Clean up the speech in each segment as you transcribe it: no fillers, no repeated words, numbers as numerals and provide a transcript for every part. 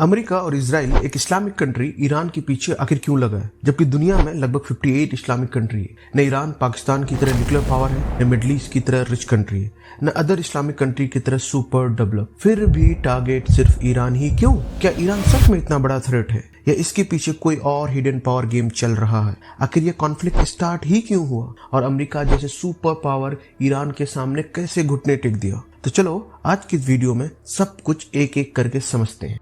America और Israel एक Islamic country Iran के पीछे आखिर क्यों लगा है, जबकि दुनिया में लगभग 58 इस्लामिक कंट्री है। न ईरान पाकिस्तान की तरह न्यूक्लियर पावर है, न मिडल ईस्ट की तरह रिच कंट्री है, न अदर इस्लामिक कंट्री की तरह सुपर डेवलप। फिर भी टारगेट सिर्फ ईरान ही क्यों? क्या ईरान सच में इतना बड़ा थ्रेट है या इसके पीछे कोई और हिडन पावर गेम चल रहा है? आखिर ये कॉन्फ्लिक्ट स्टार्ट ही क्यों हुआ और अमेरिका जैसे सुपर पावर ईरान के सामने कैसे घुटने टेक दिया? तो चलो आज की वीडियो में सब कुछ एक एक करके समझते हैं।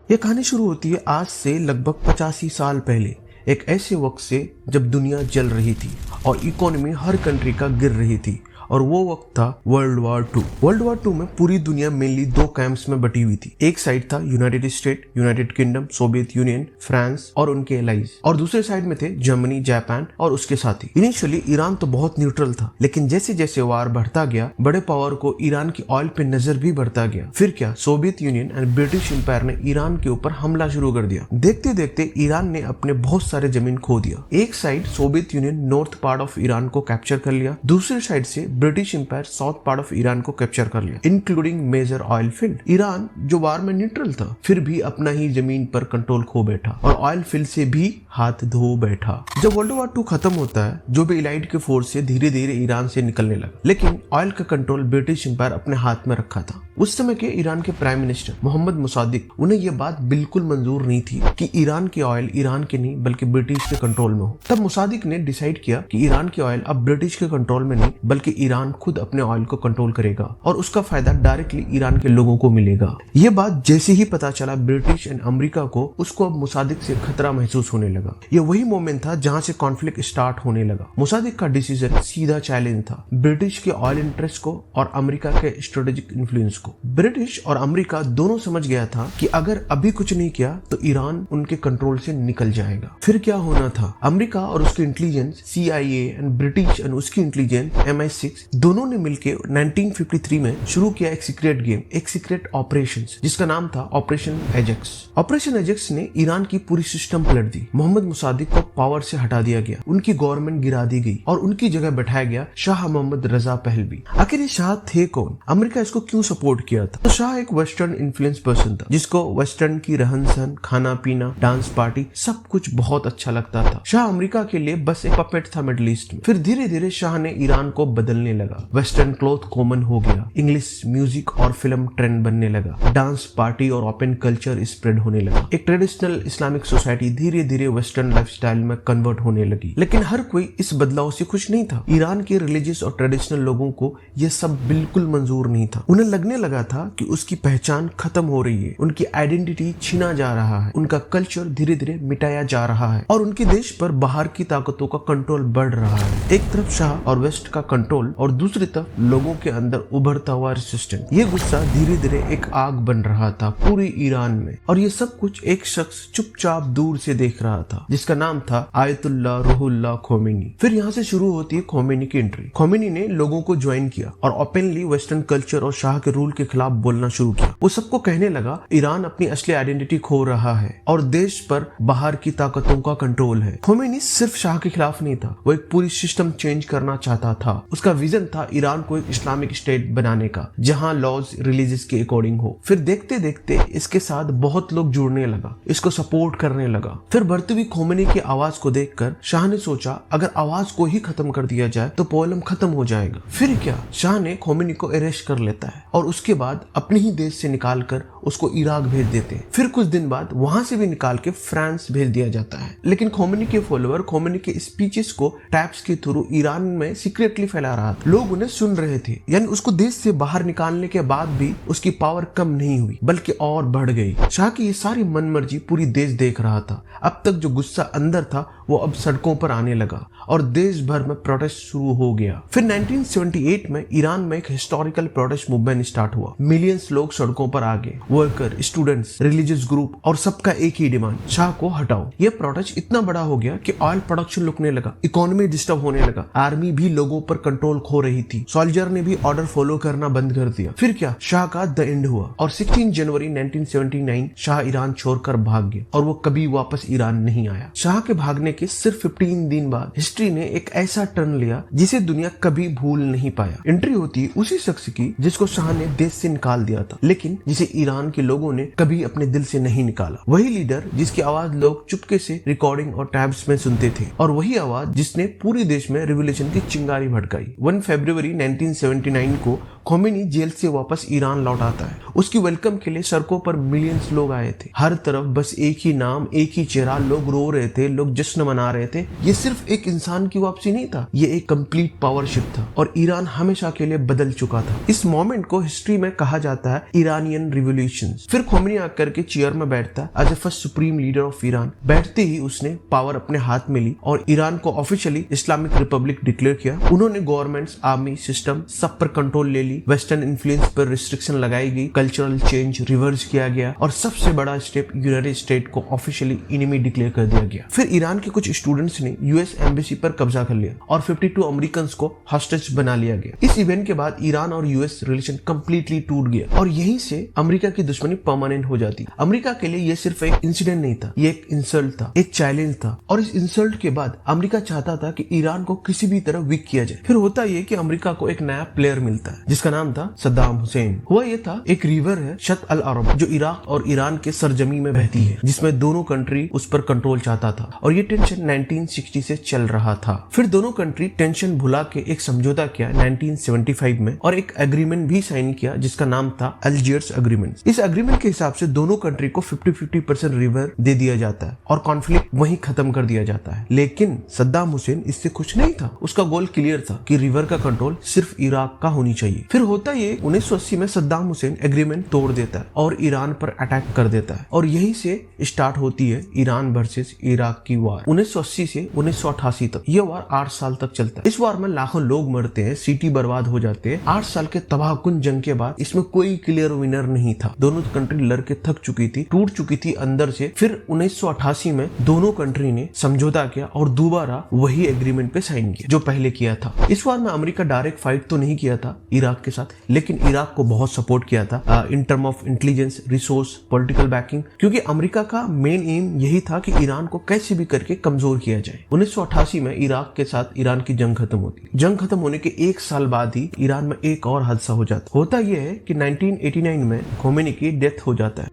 यह कहानी शुरू होती है आज से लगभग 85 साल पहले, एक ऐसे वक्त से जब दुनिया जल रही थी और इकोनॉमी हर कंट्री का गिर रही थी, और वो वक्त था वर्ल्ड वॉर 2। वर्ल्ड वॉर 2 में पूरी दुनिया मेनली दो कैंप्स में बटी हुई थी। एक साइड था United state, United kingdom, Soviet union, France और उनके एलाइज, और दूसरे साइड में थे जर्मनी, जापान और उसके साथी। इनिशियली ईरान तो बहुत न्यूट्रल था, लेकिन जैसे जैसे वार बढ़ता गया, बड़े पावर को ईरान की ऑयल पे नजर भी बढ़ता गया। फिर क्या, Soviet Union and British Empire ने ईरान के ऊपर हमला शुरू कर दिया। देखते देखते ईरान ने अपने बहुत सारे जमीन खो दिया। एक side Soviet Union north part of Iran को कैप्चर कर लिया, दूसरी साइड से British Empire south part of Iran को कैप्चर कर लिया, including major oil field. Iran जो वार में न्यूट्रल था, फिर भी अपना ही जमीन पर कंट्रोल खो बैठा और ऑयल फील्ड से भी हाथ धो बैठा। जब वर्ल्ड वॉर 2 खत्म होता है, जो भी एलाइड के फोर्स से धीरे धीरे ईरान से निकलने लगा, लेकिन ऑयल का कंट्रोल ब्रिटिश एम्पायर अपने हाथ में रखा था। उस समय के ईरान के प्राइम मिनिस्टर मोहम्मद मुसादिक, उन्हें यह बात बिल्कुल मंजूर नहीं थी कि ईरान की ऑयल ईरान के नहीं बल्कि ब्रिटिश के कंट्रोल में हो। तब मुसादिक ने डिसाइड किया कि ईरान की ऑयल अब ब्रिटिश के कंट्रोल में नहीं बल्कि ईरान खुद अपने ऑयल को कंट्रोल करेगा और उसका फायदा डायरेक्टली ईरान के लोगों को मिलेगा। ये बात जैसे ही पता चला ब्रिटिश एंड अमेरिका को, उसको अब मुसादिक से खतरा महसूस होने लगा। ये वही मोमेंट था जहां से कॉन्फ्लिक्ट स्टार्ट होने लगा। मुसादिक का डिसीजन सीधा चैलेंज था ब्रिटिश के ऑयल इंटरेस्ट को और अमेरिका के स्ट्रेटेजिक इन्फ्लुएंस को। ब्रिटिश और अमेरिका दोनों समझ गया था कि अगर अभी कुछ नहीं किया तो ईरान उनके कंट्रोल से निकल जाएगा। फिर क्या होना था? अमेरिका और उसकी intelligence CIA and British and उसकी इंटेलिजेंस MI6 दोनों ने मिलकर 1953 में शुरू किया एक सीक्रेट गेम, एक सीक्रेट ऑपरेशन, जिसका नाम था ऑपरेशन एजेक्स। ऑपरेशन एजेक्स ने ईरान की पूरी सिस्टम पलट दी। मोहम्मद मुसादिक को पावर से हटा दिया गया, उनकी गवर्नमेंट गिरा दी गई और उनकी जगह बैठाया गया शाह मोहम्मद रजा पहलवी। आखिर ये शाह थे कौन? अमेरिका इसको क्यों सपोर्ट किया था? तो शाह एक वेस्टर्न इन्फ्लुएंस पर्सन था, जिसको वेस्टर्न की रहन सहन, खाना पीना, डांस पार्टी सब कुछ बहुत अच्छा लगता था। शाह अमेरिका के लिए बस एक पपेट था मिडिल ईस्ट में। फिर धीरे धीरे शाह ने ईरान को बदलने लगा। वेस्टर्न क्लॉथ कॉमन हो गया, इंग्लिश म्यूजिक और फिल्म ट्रेंड बनने लगा, डांस पार्टी और ओपन कल्चर स्प्रेड होने लगा। एक ट्रेडिशनल इस्लामिक सोसाइटी धीरे धीरे वेस्टर्न लाइफस्टाइल में कन्वर्ट होने लगी। लेकिन हर कोई इस बदलाव से खुश नहीं था। ईरान के रिलीजियस और ट्रेडिशनल लोगों को यह सब बिल्कुल मंजूर नहीं था। उन्हें लगने लगा था कि उसकी पहचान खत्म हो रही है, उनकी आइडेंटिटी छीना जा रहा है, उनका कल्चर धीरे धीरे मिटाया जा रहा है और उनके देश पर बाहर की ताकतों का कंट्रोल बढ़ रहा है। एक तरफ शाह और वेस्ट का कंट्रोल और दूसरी तरफ लोगों के अंदर उभरता हुआ रेजिस्टेंस। ये गुस्सा धीरे धीरे एक आग बन रहा था पूरी ईरान में, और ये सब कुछ एक शख्स चुपचाप दूर से देख रहा था, जिसका नाम था आयतुल्लाह रूहुल्लाह खोमेनी। फिर यहाँ से शुरू होती है खोमेनी की एंट्री। खोमेनी ने लोगों को ज्वाइन किया और ओपनली वेस्टर्न कल्चर और शाह के रूल के खिलाफ बोलना शुरू किया। वो सबको कहने लगा ईरान अपनी असली आइडेंटिटी खो रहा है और देश पर बाहर की ताकतों का कंट्रोल है। खोमेनी सिर्फ शाह के खिलाफ नहीं था, वो एक पूरी सिस्टम चेंज करना चाहता था। उसका विजन था ईरान को एक इस्लामिक स्टेट बनाने का, जहां लॉज रिलीजियस के अकॉर्डिंग हो। फिर देखते देखते इसके साथ बहुत लोग जुड़ने लगा, इसको सपोर्ट करने लगा। फिर बढ़ती हुई खोमेनी की आवाज को देखकर शाह ने सोचा अगर आवाज को ही खत्म कर दिया जाए तो प्रॉब्लम खत्म हो जाएगा। फिर क्या, शाह ने खोमेनी को अरेस्ट कर लेता है और उसके बाद अपने ही देश से निकालकर उसको इराक भेज देते हैं। फिर कुछ दिन बाद वहां से भी निकाल के फ्रांस भेज दिया जाता है। लेकिन खोमेनी के फॉलोअर खोमेनी के स्पीचेस को टैप्स के थ्रू ईरान में सीक्रेटली फैला रहा था। लोग उन्हें सुन रहे थे, यानी उसको देश से बाहर निकालने के बाद भी उसकी पावर कम नहीं हुई बल्कि और बढ़ गई। शाह की ये सारी मनमर्जी पूरी देश देख रहा था। अब तक जो गुस्सा अंदर था वो अब सड़कों पर आने लगा और देश भर में प्रोटेस्ट शुरू हो गया। फिर 1978 में ईरान में एक हिस्टोरिकल प्रोटेस्ट मूवमेंट स्टार्ट हुआ। मिलियंस लोग सड़कों पर आ गए, वर्कर, स्टूडेंट्स, रिलीजियस ग्रुप, और सबका एक ही डिमांड, शाह को हटाओ। यह प्रोटेस्ट इतना बड़ा हो गया कि ऑयल प्रोडक्शन रुकने लगा, इकोनॉमी डिस्टर्ब होने लगा, आर्मी भी लोगों पर कंट्रोल खो रही थी। सोल्जर ने भी ऑर्डर फॉलो करना बंद कर दिया। फिर क्या, शाह का द एंड हुआ और 16 जनवरी 1979 शाह ईरान छोड़कर भाग गया और वो कभी वापस ईरान नहीं आया। शाह के भागने के सिर्फ 15 दिन बाद हिस्ट्री ने एक ऐसा टर्न लिया जिसे दुनिया कभी भूल नहीं पाया। एंट्री होती है उसी शख्स की जिसको शाह ने देश से निकाल दिया था, लेकिन जिसे ईरान के लोगों ने कभी अपने दिल से नहीं निकाला। वही लीडर जिसकी आवाज लोग चुपके से रिकॉर्डिंग और टैब्स में सुनते थे, और वही आवाज जिसने पूरे देश में रिवॉल्यूशन की चिंगारी भड़काई। 1 फरवरी 1979 को खोमेनी जेल से वापस ईरान लौट आता है। उसकी वेलकम के लिए सड़कों पर मिलियंस लोग आए थे। हर तरफ बस एक ही नाम, एक ही चेहरा, लोग रो रहे थे, लोग जश्न मना रहे थे। ये सिर्फ एक इंसान की वापसी नहीं था, ये एक कंप्लीट पावर शिफ्ट था और ईरान हमेशा के लिए बदल चुका था। इस मोमेंट को हिस्ट्री में कहा जाता है ईरानियन रिवॉल्यूशन। फिर खोमेनी आकर के चेयर में बैठता है as a first supreme leader of Iran. बैठते ही उसने पावर अपने हाथ में ली और ईरान को ऑफिशियली इस्लामिक रिपब्लिक डिक्लेयर किया। उन्होंने गवर्नमेंट्स, आर्मी, सिस्टम सब पर कंट्रोल ले ली। वेस्टर्न इन्फ्लुएंस पर रिस्ट्रिक्शन लगाई गई, कल्चरल चेंज रिवर्स किया गया और सबसे बड़ा स्टेप, यूनाइटेड स्टेट को ऑफिशियली एनिमी डिक्लेयर कर दिया गया। फिर ईरान के कुछ स्टूडेंट्स ने यूएस एम्बेसी पर कब्जा कर लिया और 52 अमेरिकन को हॉस्टेज बना लिया गया। इस इवेंट के बाद ईरान और यूएस रिलेशन कंप्लीटली टूट गया और यहीं से अमेरिका की दुश्मनी परमानेंट हो जाती। अमेरिका के लिए यह सिर्फ एक इंसिडेंट नहीं था, ये एक इंसल्ट था, एक चैलेंज था। और इस इंसल्ट के बाद अमेरिका चाहता था कि ईरान को किसी भी तरह वीक किया जाए। फिर होता यह कि अमेरिका को एक नया प्लेयर मिलता है जिसका नाम था सद्दाम हुसैन। हुआ ये था, एक रिवर है शत अल अरब जो इराक और ईरान के सरजमी में बहती है, जिसमें दोनों कंट्री उस पर कंट्रोल चाहता था और ये टेंशन 1960 से चल रहा था। फिर दोनों कंट्री टेंशन भुला के एक समझौता किया 1975 में और एक एग्रीमेंट भी साइन किया जिसका नाम था अल्जियर्स एग्रीमेंट। इस एग्रीमेंट के हिसाब से दोनों कंट्री को 50-50% रिवर दे दिया जाता है और कॉन्फ्लिक्ट वहीं खत्म कर दिया जाता है। लेकिन सद्दाम हुसैन इससे खुश नहीं था। उसका गोल क्लियर था कि रिवर का कंट्रोल सिर्फ इराक का होनी चाहिए। फिर होता ये 1980 में सद्दाम हुसैन एग्रीमेंट तोड़ देता है और ईरान पर अटैक कर देता है और यहीं से स्टार्ट होती है ईरान वर्सेस इराक की वार। 1980 से 1988 तक यह वार 8 साल तक चलता है। इस वार में लाखों लोग मरते हैं, सिटी बर्बाद हो जाते हैं। 8 साल के तबाहकुन जंग के बाद इसमें कोई क्लियर विनर नहीं था। दोनों कंट्री लड़ के थक चुकी थी, टूट चुकी थी अंदर से। फिर 1988 में दोनों कंट्री ने समझौता किया और दोबारा वही एग्रीमेंट पे साइन किया जो पहले किया था। इस वार में अमेरिका डायरेक्ट फाइट तो नहीं किया था इराक के साथ, लेकिन इराक को बहुत सपोर्ट किया था in term of intelligence, resource, political banking, क्योंकि अमेरिका का मेन एम यही था कि ईरान को कैसे भी करके कमजोर किया जाए। 1988 में इराक के साथ ईरान की जंग खत्म होती है। जंग खत्म होने के 1 साल बाद ही ईरान में एक और हादसा हो जाता। होता यह है कि 1989 में खोमेनी की डेथ हो जाता है।